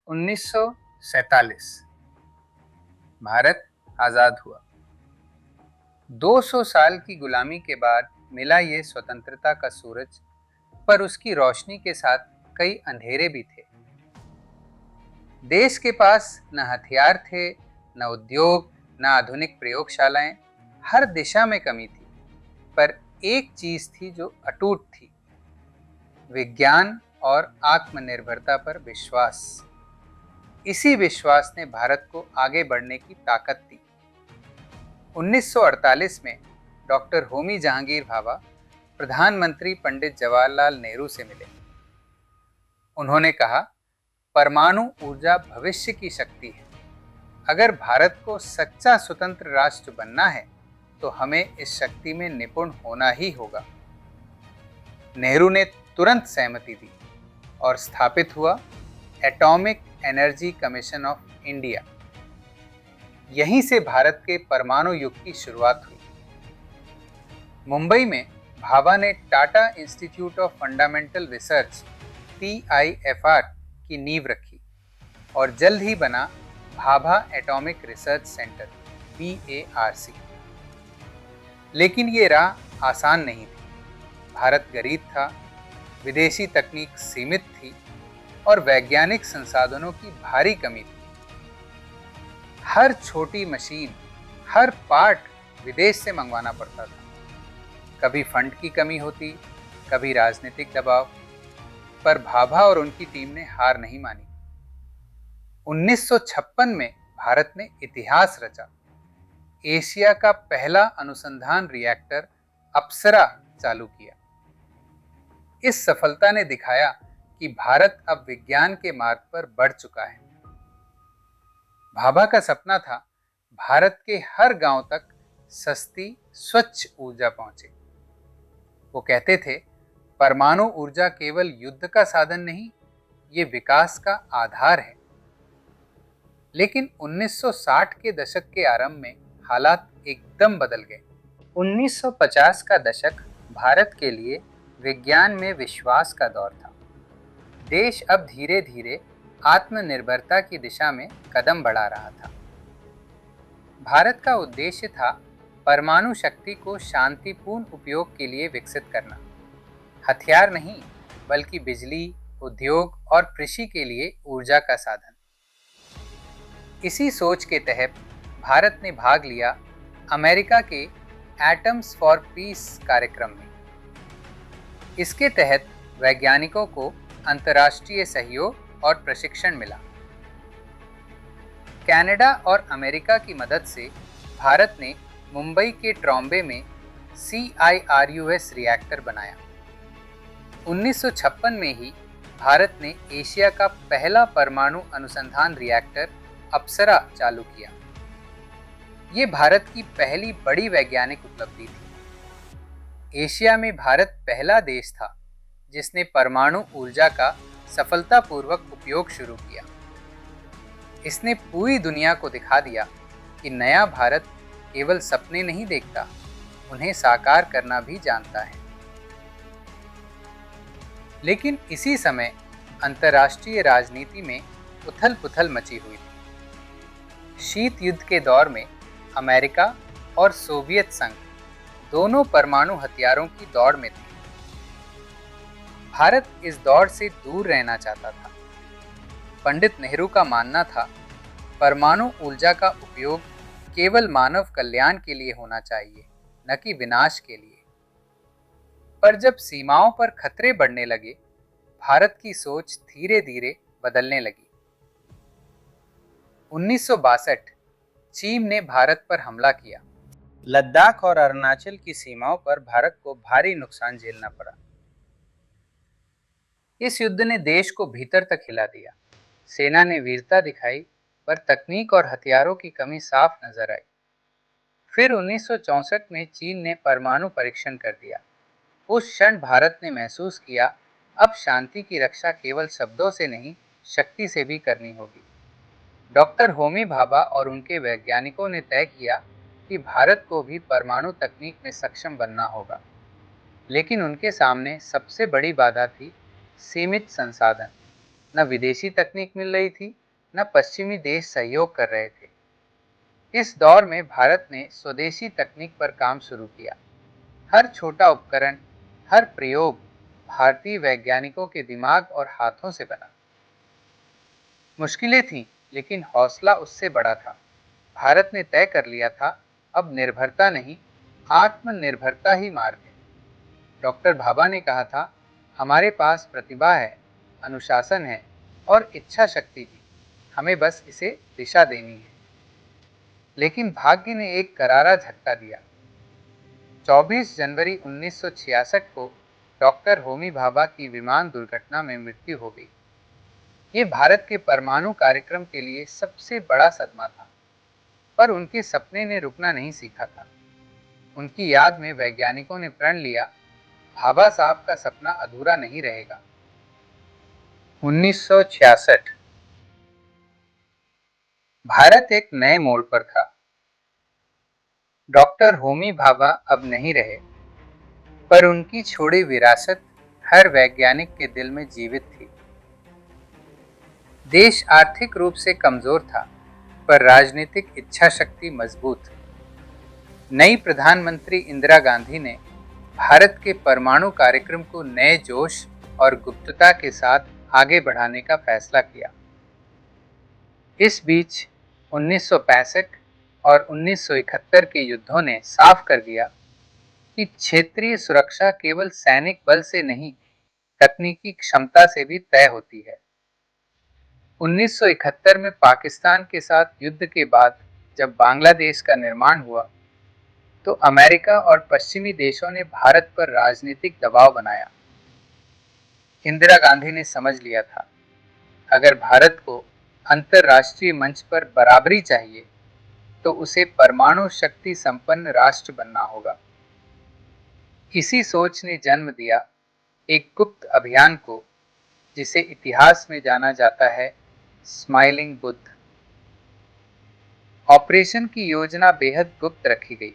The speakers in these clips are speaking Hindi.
1947 भारत आज़ाद हुआ। 200 साल की गुलामी के बाद मिला ये स्वतंत्रता का सूरज, पर उसकी रोशनी के साथ कई अंधेरे भी थे। देश के पास न हथियार थे, न उद्योग, न आधुनिक प्रयोगशालाएं। हर दिशा में कमी थी, पर एक चीज थी जो अटूट थी, विज्ञान और आत्मनिर्भरता पर विश्वास। इसी विश्वास ने भारत को आगे बढ़ने की ताकत दी। 1948 में डॉक्टर होमी जहांगीर भाभा प्रधानमंत्री पंडित जवाहरलाल नेहरू से मिले। उन्होंने कहा, परमाणु ऊर्जा भविष्य की शक्ति है। अगर भारत को सच्चा स्वतंत्र राष्ट्र बनना है तो हमें इस शक्ति में निपुण होना ही होगा। नेहरू ने तुरंत सहमति दी और स्थापित हुआ atomic energy commission of India. यहीं से भारत के परमाणु युग की शुरुआत हुई। मुंबई में भाभा ने Tata institute of fundamental research TIFR की नींव रखी और जल्द ही बना Bhabha atomic research centre BARC। लेकिन ये राह आसान नहीं थी। भारत गरीब था, विदेशी तकनीक सीमित थी और वैज्ञानिक संसाधनों की भारी कमी थी। हर छोटी मशीन, हर पार्ट विदेश से मंगवाना पड़ता था। कभी फंड की कमी होती, कभी राजनीतिक दबाव, पर भाभा और उनकी टीम ने हार नहीं मानी। 1956 में भारत ने इतिहास रचा। एशिया का पहला अनुसंधान रिएक्टर अप्सरा चालू किया। इस सफलता ने दिखाया कि भारत अब विज्ञान के मार्ग पर बढ़ चुका है। भाभा का सपना था भारत के हर गांव तक सस्ती स्वच्छ ऊर्जा पहुंचे। वो कहते थे, परमाणु ऊर्जा केवल युद्ध का साधन नहीं, ये विकास का आधार है। लेकिन 1960 के दशक के आरंभ में हालात एकदम बदल गए। 1950 का दशक भारत के लिए विज्ञान में विश्वास का दौर था। देश अब धीरे धीरे आत्मनिर्भरता की दिशा में कदम बढ़ा रहा था। भारत का उद्देश्य था परमाणु शक्ति को शांतिपूर्ण उपयोग के लिए विकसित करना। हथियार नहीं, बल्कि बिजली, उद्योग और कृषि के लिए ऊर्जा का साधन। इसी सोच के तहत भारत ने भाग लिया अमेरिका के एटम्स फॉर पीस कार्यक्रम में। इसके तहत वैज्ञानिकों को अंतर्राष्ट्रीय सहयोग और प्रशिक्षण मिला। कनाडा और अमेरिका की मदद से भारत ने मुंबई के ट्रॉम्बे में CIRUS रिएक्टर बनाया। 1956 में ही भारत ने एशिया का पहला परमाणु अनुसंधान रिएक्टर अप्सरा चालू किया। ये भारत की पहली बड़ी वैज्ञानिक उपलब्धि थी। एशिया में भारत पहला देश था जिसने परमाणु ऊर्जा का सफलतापूर्वक उपयोग शुरू किया। इसने पूरी दुनिया को दिखा दिया कि नया भारत केवल सपने नहीं देखता, उन्हें साकार करना भी जानता है। लेकिन इसी समय अंतर्राष्ट्रीय राजनीति में उथल-पुथल मची हुई थी। शीत युद्ध के दौर में अमेरिका और सोवियत संघ दोनों परमाणु हथियारों की दौड़ में थे। भारत इस दौड़ से दूर रहना चाहता था। पंडित नेहरू का मानना था, परमाणु ऊर्जा का उपयोग केवल मानव कल्याण के लिए होना चाहिए, न कि विनाश के लिए। पर जब सीमाओं पर खतरे बढ़ने लगे, भारत की सोच धीरे धीरे बदलने लगी। 1962 चीन ने भारत पर हमला किया। लद्दाख और अरुणाचल की सीमाओं पर भारत को भारी नुकसान झेलना पड़ा। इस युद्ध ने देश को भीतर तक हिला दिया। सेना ने वीरता दिखाई, पर तकनीक और हथियारों की कमी साफ नजर आई। फिर 1964 में चीन ने परमाणु परीक्षण कर दिया। उस क्षण भारत ने महसूस किया, अब शांति की रक्षा केवल शब्दों से नहीं, शक्ति से भी करनी होगी। डॉक्टर होमी भाभा और उनके वैज्ञानिकों ने तय किया कि भारत को भी परमाणु तकनीक में सक्षम बनना होगा। लेकिन उनके सामने सबसे बड़ी बाधा थी सीमित संसाधन। न विदेशी तकनीक मिल रही थी, न पश्चिमी देश सहयोग कर रहे थे। इस दौर में भारत ने स्वदेशी तकनीक पर काम शुरू किया। हर छोटा उपकरण, हर प्रयोग भारतीय वैज्ञानिकों के दिमाग और हाथों से बना। मुश्किलें थीं, लेकिन हौसला उससे बड़ा था। भारत ने तय कर लिया था, अब निर्भरता नहीं, आत्मनिर्भरता ही मार्ग है। डॉक्टर भाभा ने कहा था, हमारे पास प्रतिभा है, अनुशासन है और इच्छा शक्ति भी, हमें बस इसे दिशा देनी है। लेकिन भाग्य ने एक करारा झटका दिया। 24 जनवरी 1966 को डॉक्टर होमी भाभा की विमान दुर्घटना में मृत्यु हो गई। ये भारत के परमाणु कार्यक्रम के लिए सबसे बड़ा सदमा था, पर उनके सपने ने रुकना नहीं सीखा था। उनकी याद में वैज्ञानिकों ने प्रण लिया, भाभा साहब का सपना अधूरा नहीं रहेगा। 1966 भारत एक नए मोड़ पर था। डॉक्टर होमी भाभा अब नहीं रहे, पर उनकी छोड़ी विरासत हर वैज्ञानिक के दिल में जीवित थी। देश आर्थिक रूप से कमजोर था, पर राजनीतिक इच्छा शक्ति मजबूत। नई प्रधानमंत्री इंदिरा गांधी ने भारत के परमाणु कार्यक्रम को नए जोश और गुप्तता के साथ आगे बढ़ाने का फैसला किया। इस बीच 1965 और 1971 के युद्धों ने साफ कर दिया कि क्षेत्रीय सुरक्षा केवल सैनिक बल से नहीं, तकनीकी क्षमता से भी तय होती है। 1971 में पाकिस्तान के साथ युद्ध के बाद जब बांग्लादेश का निर्माण हुआ, तो अमेरिका और पश्चिमी देशों ने भारत पर राजनीतिक दबाव बनाया। इंदिरा गांधी ने समझ लिया था, अगर भारत को अंतर्राष्ट्रीय मंच पर बराबरी चाहिए, तो उसे परमाणु शक्ति संपन्न राष्ट्र बनना होगा। इसी सोच ने जन्म दिया एक गुप्त अभियान को, जिसे इतिहास में जाना जाता है स्माइलिंग बुद्ध। ऑपरेशन की योजना बेहद गुप्त रखी गई।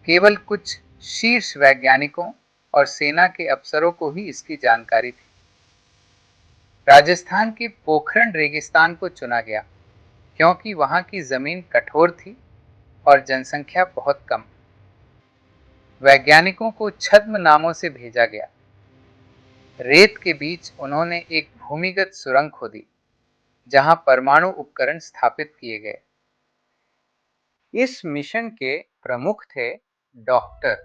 केवल कुछ शीर्ष वैज्ञानिकों और सेना के अफसरों को ही इसकी जानकारी थी। राजस्थान के पोखरण रेगिस्तान को चुना गया, क्योंकि वहां की जमीन कठोर थी और जनसंख्या बहुत कम। वैज्ञानिकों को छद्म नामों से भेजा गया। रेत के बीच उन्होंने एक भूमिगत सुरंग खोदी, जहां परमाणु उपकरण स्थापित किए गए। इस मिशन के प्रमुख थे डॉक्टर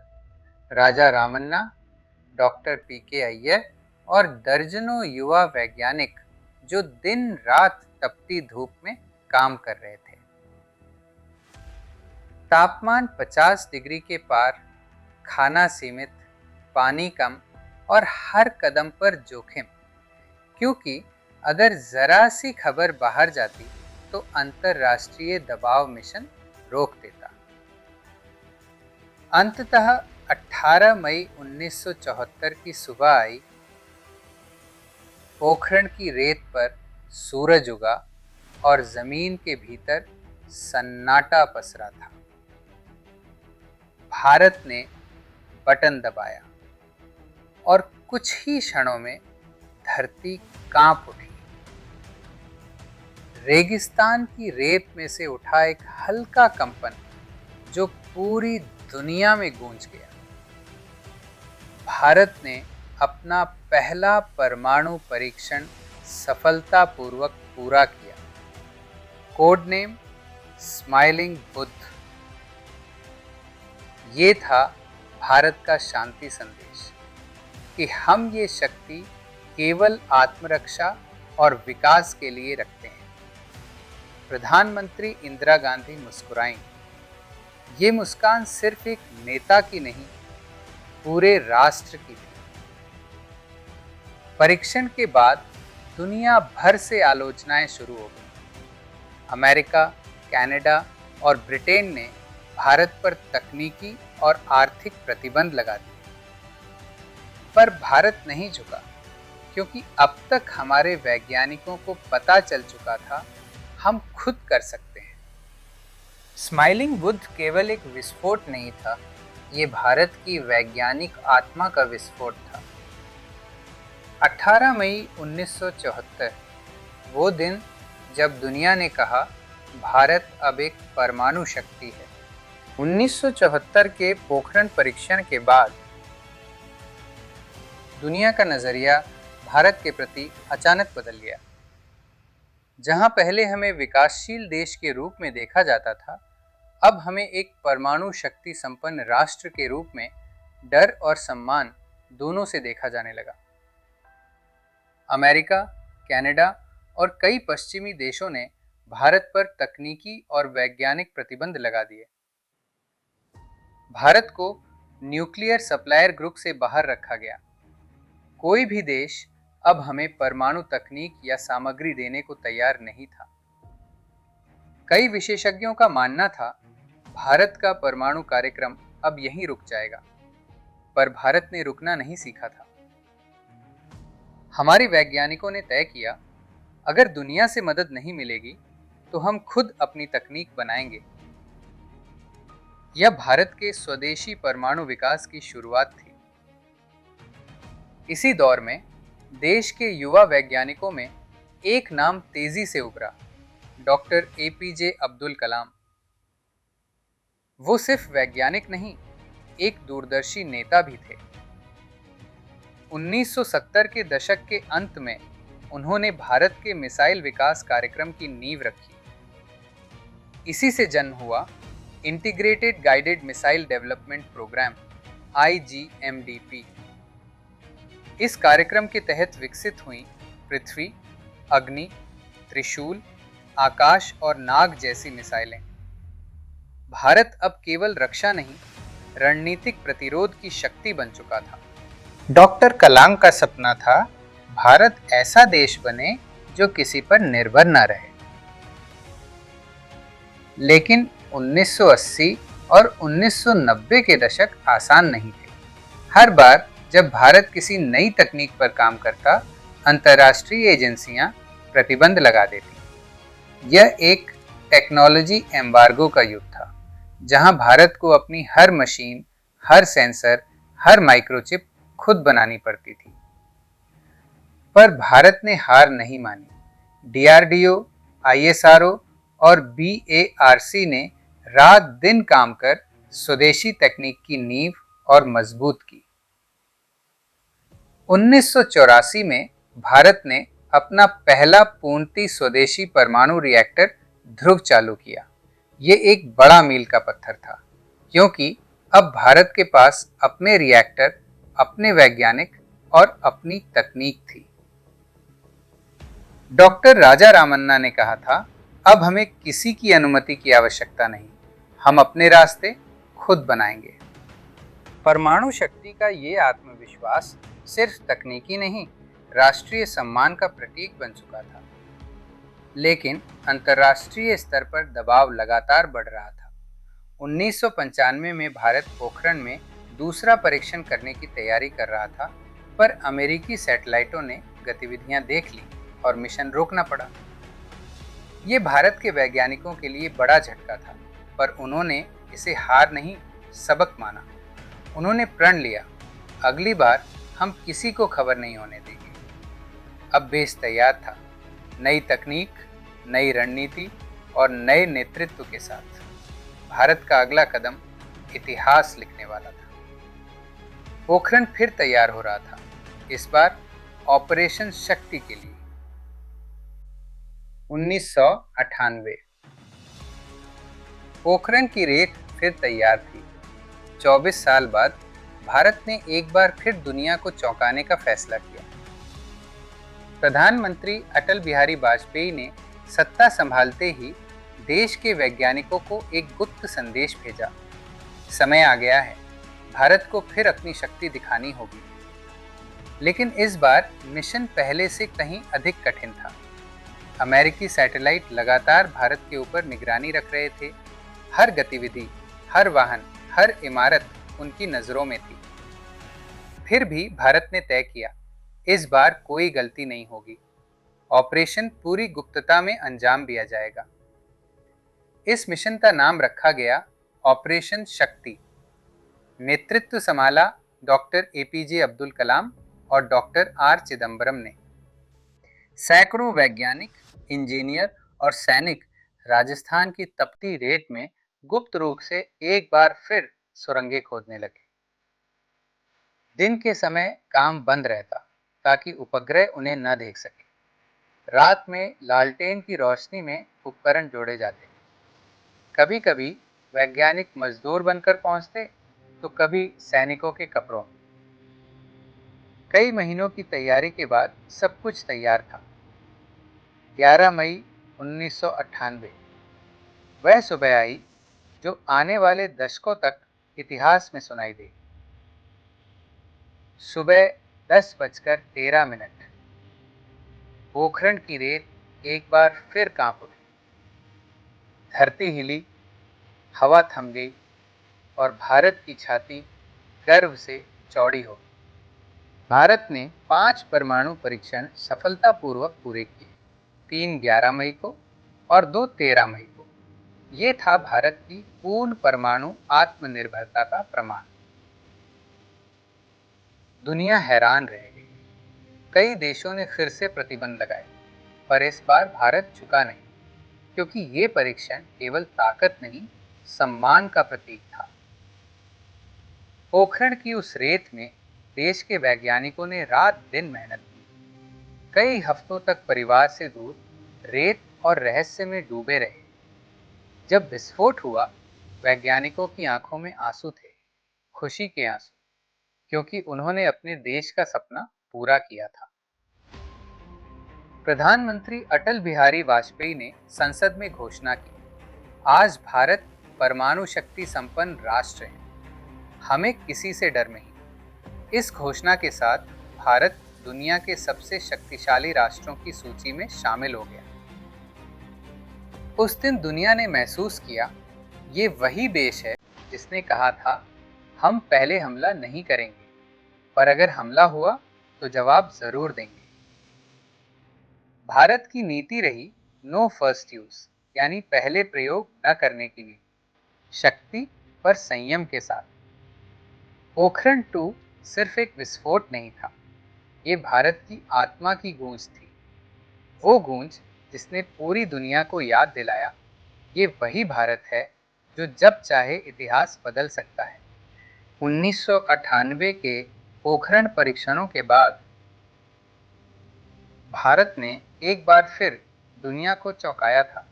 राजा रामन्ना, डॉक्टर पीके अय्यर और दर्जनों युवा वैज्ञानिक, जो दिन रात तपती धूप में काम कर रहे थे। तापमान 50 डिग्री के पार, खाना सीमित, पानी कम और हर कदम पर जोखिम, क्योंकि अगर जरा सी खबर बाहर जाती तो अंतरराष्ट्रीय दबाव मिशन रोक देता। अंततः 18 मई 1974 की सुबह आई। पोखरण की रेत पर सूरज उगा और जमीन के भीतर सन्नाटा पसरा था। भारत ने बटन दबाया और कुछ ही क्षणों में धरती कांप उठी। रेगिस्तान की रेत में से उठा एक हल्का कंपन, जो पूरी दुनिया में गूंज गया। भारत ने अपना पहला परमाणु परीक्षण सफलतापूर्वक पूरा किया। Code name smiling Buddha. ये था भारत का शांति संदेश कि हम ये शक्ति केवल आत्मरक्षा और विकास के लिए रखते हैं। प्रधानमंत्री इंदिरा गांधी मुस्कुराईं। ये मुस्कान सिर्फ एक नेता की नहीं, पूरे राष्ट्र की थी। परीक्षण के बाद दुनिया भर से आलोचनाएं शुरू हो गई। अमेरिका, कनाडा और ब्रिटेन ने भारत पर तकनीकी और आर्थिक प्रतिबंध लगा दिए, पर भारत नहीं झुका, क्योंकि अब तक हमारे वैज्ञानिकों को पता चल चुका था, हम खुद कर सकते हैं। स्माइलिंग बुद्ध केवल एक विस्फोट नहीं था, ये भारत की वैज्ञानिक आत्मा का विस्फोट था। 18 मई 1974 वो दिन जब दुनिया ने कहा भारत अब एक परमाणु शक्ति है। 1974 के पोखरण परीक्षण के बाद दुनिया का नजरिया भारत के प्रति अचानक बदल गया। जहां पहले हमें विकासशील देश के रूप में देखा जाता था, अब हमें एक परमाणु शक्ति संपन्न राष्ट्र के रूप में डर और सम्मान दोनों से देखा जाने लगा। अमेरिका, कनाडा और कई पश्चिमी देशों ने भारत पर तकनीकी और वैज्ञानिक प्रतिबंध लगा दिए। भारत को न्यूक्लियर सप्लायर ग्रुप से बाहर रखा गया। कोई भी देश अब हमें परमाणु तकनीक या सामग्री देने को तैयार नहीं था। कई विशेषज्ञों का मानना था भारत का परमाणु कार्यक्रम अब यहीं रुक जाएगा, पर भारत ने रुकना नहीं सीखा था। हमारे वैज्ञानिकों ने तय किया, अगर दुनिया से मदद नहीं मिलेगी तो हम खुद अपनी तकनीक बनाएंगे। यह भारत के स्वदेशी परमाणु विकास की शुरुआत थी। इसी दौर में देश के युवा वैज्ञानिकों में एक नाम तेजी से उभरा, डॉक्टर एपीजे अब्दुल कलाम। वो सिर्फ वैज्ञानिक नहीं, एक दूरदर्शी नेता भी थे। 1970 के दशक के अंत में उन्होंने भारत के मिसाइल विकास कार्यक्रम की नींव रखी। इसी से जन्म हुआ integrated guided missile development programme IGMDP। इस कार्यक्रम के तहत विकसित हुई पृथ्वी, अग्नि, त्रिशूल, आकाश और नाग जैसी मिसाइलें। भारत अब केवल रक्षा नहीं, रणनीतिक प्रतिरोध की शक्ति बन चुका था। डॉक्टर कलाम का सपना था भारत ऐसा देश बने जो किसी पर निर्भर न रहे। लेकिन 1980 और 1990 के दशक आसान नहीं थे। हर बार जब भारत किसी नई तकनीक पर काम करता, अंतर्राष्ट्रीय एजेंसियां प्रतिबंध लगा देती। यह एक टेक्नोलॉजी एम्बार्गो का युग था, जहां भारत को अपनी हर मशीन, हर सेंसर, हर माइक्रोचिप खुद बनानी पड़ती थी। पर भारत ने हार नहीं मानी। DRDO, ISRO और BARC ने रात दिन काम कर स्वदेशी तकनीक की नींव और मजबूत की। 1984 में भारत ने अपना पहला पूर्णतः स्वदेशी परमाणु रिएक्टर ध्रुव चालू किया। ये एक बड़ा मील का पत्थर था, क्योंकि अब भारत के पास अपने रिएक्टर, अपने वैज्ञानिक और अपनी तकनीक थी। डॉक्टर राजा रामन्ना ने कहा था, अब हमें किसी की अनुमति की आवश्यकता नहीं, हम अपने रास्ते खुद बनाएंगे। परमाणु शक्ति का ये आत्मविश्वास सिर्फ तकनीकी नहीं, राष्ट्रीय सम्मान का प्रतीक बन चुका था। लेकिन अंतर्राष्ट्रीय स्तर पर दबाव लगातार बढ़ रहा था। 1995 में भारत पोखरण में दूसरा परीक्षण करने की तैयारी कर रहा था, पर अमेरिकी सैटेलाइटों ने गतिविधियां देख ली और मिशन रोकना पड़ा। ये भारत के वैज्ञानिकों के लिए बड़ा झटका था, पर उन्होंने इसे हार नहीं, सबक माना। उन्होंने प्रण लिया, अगली बार हम किसी को खबर नहीं होने देंगे। अब बेस तैयार था, नई तकनीक, नई रणनीति और नए नेतृत्व के साथ भारत का अगला कदम इतिहास लिखने वाला था। पोखरण फिर तैयार हो रहा था, इस बार ऑपरेशन शक्ति के लिए। 1998 पोखरण की रेत फिर तैयार थी। 24 साल बाद भारत ने एक बार फिर दुनिया को चौंकाने का फैसला किया। प्रधानमंत्री अटल बिहारी वाजपेयी ने सत्ता संभालते ही देश के वैज्ञानिकों को एक गुप्त संदेश भेजा, समय आ गया है, भारत को फिर अपनी शक्ति दिखानी होगी। लेकिन इस बार मिशन पहले से कहीं अधिक कठिन था। अमेरिकी सैटेलाइट लगातार भारत के ऊपर निगरानी रख रहे थे। हर गतिविधि, हर वाहन, हर इमारत उनकी नजरों में थी। फिर भी भारत ने तय किया, इस बार कोई गलती नहीं होगी, ऑपरेशन पूरी गुप्तता में अंजाम दिया जाएगा। इस मिशन का नाम रखा गया ऑपरेशन शक्ति। नेतृत्व संभाला डॉक्टर एपीजे अब्दुल कलाम और डॉक्टर आर चिदम्बरम ने। सैकड़ों वैज्ञानिक, इंजीनियर और सैनिक राजस्थान की तपती रेत में गुप्त रूप से एक बार फिर सुरंगें खोदने लगे। दिन के समय काम बंद रहता ताकि उपग्रह उन्हें न देख सके। रात में लालटेन की रोशनी में उपकरण जोड़े जाते। कभी कभी वैज्ञानिक मजदूर बनकर पहुंचते तो कभी सैनिकों के कपड़ों में। कई महीनों की तैयारी के बाद सब कुछ तैयार था। 11 मई 1998 वह सुबह आई जो आने वाले दशकों तक इतिहास में सुनाई देगी। सुबह 10:13 पोखरण की रेत एक बार फिर कांप उठी। धरती हिली, हवा थम गई और भारत की छाती गर्व से चौड़ी हो गई। भारत ने 5 परमाणु परीक्षण सफलतापूर्वक पूरे किए, 3 11 मई को और 2 13 मई को। ये था भारत की पूर्ण परमाणु आत्मनिर्भरता का प्रमाण। दुनिया हैरान रह गई। कई देशों ने फिर से प्रतिबंध लगाए, पर इस बार भारत झुका नहीं, क्योंकि ये परीक्षण केवल ताकत नहीं, सम्मान का प्रतीक था। पोखरण की उस रेत में देश के वैज्ञानिकों ने रात दिन मेहनत की। कई हफ्तों तक परिवार से दूर रेत और रहस्य में डूबे रहे। जब विस्फोट हुआ, वैज्ञानिकों की आंखों में आंसू थे, खुशी के आंसू, क्योंकि उन्होंने अपने देश का सपना पूरा किया था। प्रधानमंत्री अटल बिहारी वाजपेयी ने संसद में घोषणा की, आज भारत परमाणु शक्ति संपन्न राष्ट्र है, हमें किसी से डर नहीं। इस घोषणा के साथ भारत दुनिया के सबसे शक्तिशाली राष्ट्रों की सूची में शामिल हो गया। उस दिन दुनिया ने महसूस किया, ये वही देश है जिसने कहा था, हम पहले हमला नहीं करेंगे, पर अगर हमला हुआ तो जवाब जरूर देंगे। भारत की नीति रही नो फर्स्ट यूज, यानी पहले प्रयोग न करने की नीति, शक्ति पर संयम के साथ। पोखरण 2 सिर्फ एक विस्फोट नहीं था, ये भारत की आत्मा की गूंज थी। वो गूंज जिसने पूरी दुनिया को याद दिलाया, ये वही भारत है जो जब चाहे इतिहास बदल सकता है। 1998 के पोखरण परीक्षणों के बाद भारत ने एक बार फिर दुनिया को चौंकाया था,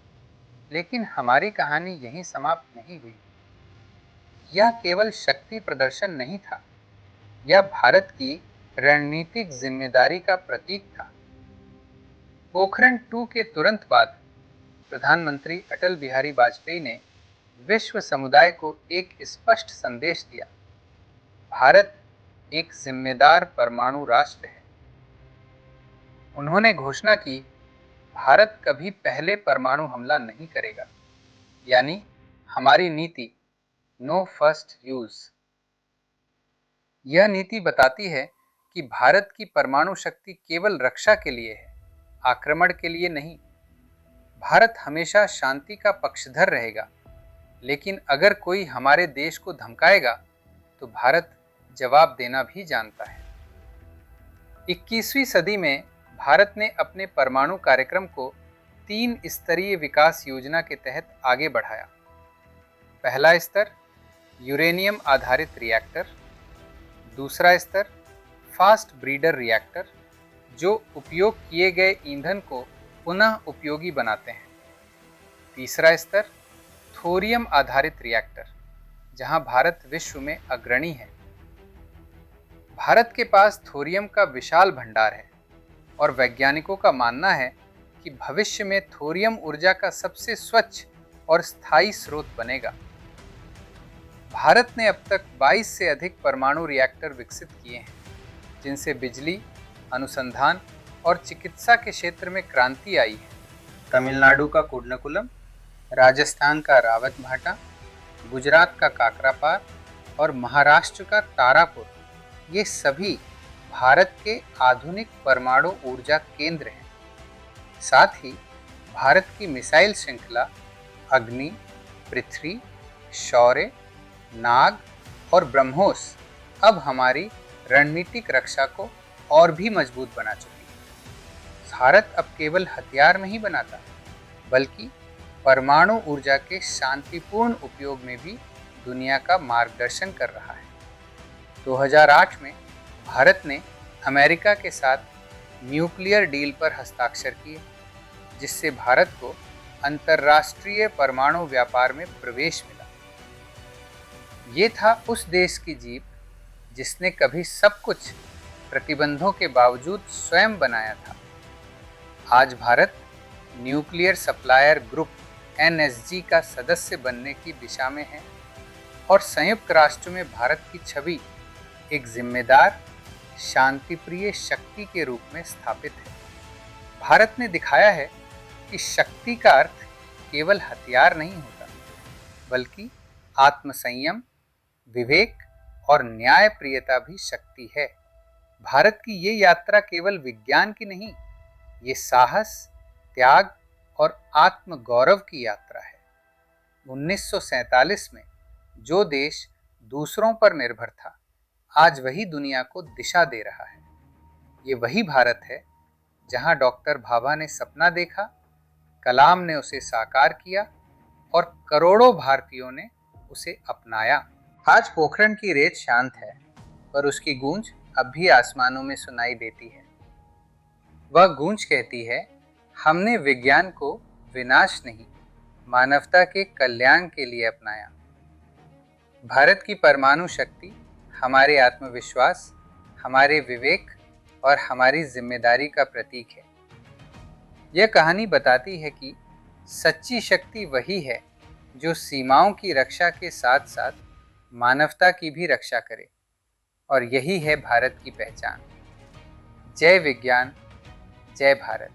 लेकिन हमारी कहानी यहीं समाप्त नहीं हुई। यह केवल शक्ति प्रदर्शन नहीं था, यह भारत की रणनीतिक जिम्मेदारी का प्रतीक था। पोखरण 2 के तुरंत बाद प्रधानमंत्री अटल बिहारी वाजपेयी ने विश्व समुदाय को एक स्पष्ट संदेश दिया, भारत एक जिम्मेदार परमाणु राष्ट्र है। उन्होंने घोषणा की, भारत कभी पहले परमाणु हमला नहीं करेगा, यानी हमारी नीति नो फर्स्ट यूज। यह नीति बताती है कि भारत की परमाणु शक्ति केवल रक्षा के लिए है, आक्रमण के लिए नहीं। भारत हमेशा शांति का पक्षधर रहेगा, लेकिन अगर कोई हमारे देश को धमकाएगा तो भारत जवाब देना भी जानता है। 21वीं सदी में भारत ने अपने परमाणु कार्यक्रम को 3 स्तरीय विकास योजना के तहत आगे बढ़ाया। पहला स्तर यूरेनियम आधारित रिएक्टर, दूसरा स्तर फास्ट ब्रीडर रिएक्टर, जो उपयोग किए गए ईंधन को पुनः उपयोगी बनाते हैं। तीसरा स्तर थोरियम आधारित रिएक्टर, जहां भारत विश्व में अग्रणी है। भारत के पास थोरियम का विशाल भंडार है और वैज्ञानिकों का मानना है कि भविष्य में थोरियम ऊर्जा का सबसे स्वच्छ और स्थायी स्रोत बनेगा। भारत ने अब तक 22 से अधिक परमाणु रिएक्टर विकसित किए हैं, जिनसे बिजली, अनुसंधान और चिकित्सा के क्षेत्र में क्रांति आई है। तमिलनाडु का कुडनकुलम, राजस्थान का रावतभाटा, गुजरात का काकरापार और महाराष्ट्र का तारापुर, ये सभी भारत के आधुनिक परमाणु ऊर्जा केंद्र हैं। साथ ही भारत की मिसाइल श्रृंखला अग्नि, पृथ्वी, शौर्य, नाग और ब्रह्मोस अब हमारी रणनीतिक रक्षा को और भी मजबूत बना चुकी है। भारत अब केवल हथियार नहीं बनाता, बल्कि परमाणु ऊर्जा के शांतिपूर्ण उपयोग में भी दुनिया का मार्गदर्शन कर रहा है। 2008 में भारत ने अमेरिका के साथ न्यूक्लियर डील पर हस्ताक्षर किए, जिससे भारत को अंतर्राष्ट्रीय परमाणु व्यापार में प्रवेश मिला। ये था उस देश की जीत जिसने कभी सब कुछ प्रतिबंधों के बावजूद स्वयं बनाया था। आज Bharat nuclear supplier group NSG का सदस्य बनने की दिशा में है और संयुक्त राष्ट्र में भारत की छवि एक जिम्मेदार, शांतिप्रिय शक्ति के रूप में स्थापित है। भारत ने दिखाया है कि शक्ति का अर्थ केवल हथियार नहीं होता, बल्कि आत्मसंयम, विवेक और न्यायप्रियता भी शक्ति है। भारत की ये यात्रा केवल विज्ञान की नहीं, ये साहस, त्याग और आत्मगौरव की यात्रा है। 1947 में जो देश दूसरों पर निर्भर था, आज वही दुनिया को दिशा दे रहा है। ये वही भारत है जहां डॉक्टर भाभा ने सपना देखा, कलाम ने उसे साकार किया और करोड़ों भारतीयों ने उसे अपनाया। आज पोखरण की रेत शांत है, पर उसकी गूंज अब भी आसमानों में सुनाई देती है। वह गूंज कहती है, हमने विज्ञान को विनाश नहीं, मानवता के कल्याण के लिए अपनाया। भारत की परमाणु शक्ति हमारे आत्मविश्वास, हमारे विवेक और हमारी जिम्मेदारी का प्रतीक है। यह कहानी बताती है कि सच्ची शक्ति वही है जो सीमाओं की रक्षा के साथ साथ मानवता की भी रक्षा करे, और यही है भारत की पहचान। जय विज्ञान, जय भारत।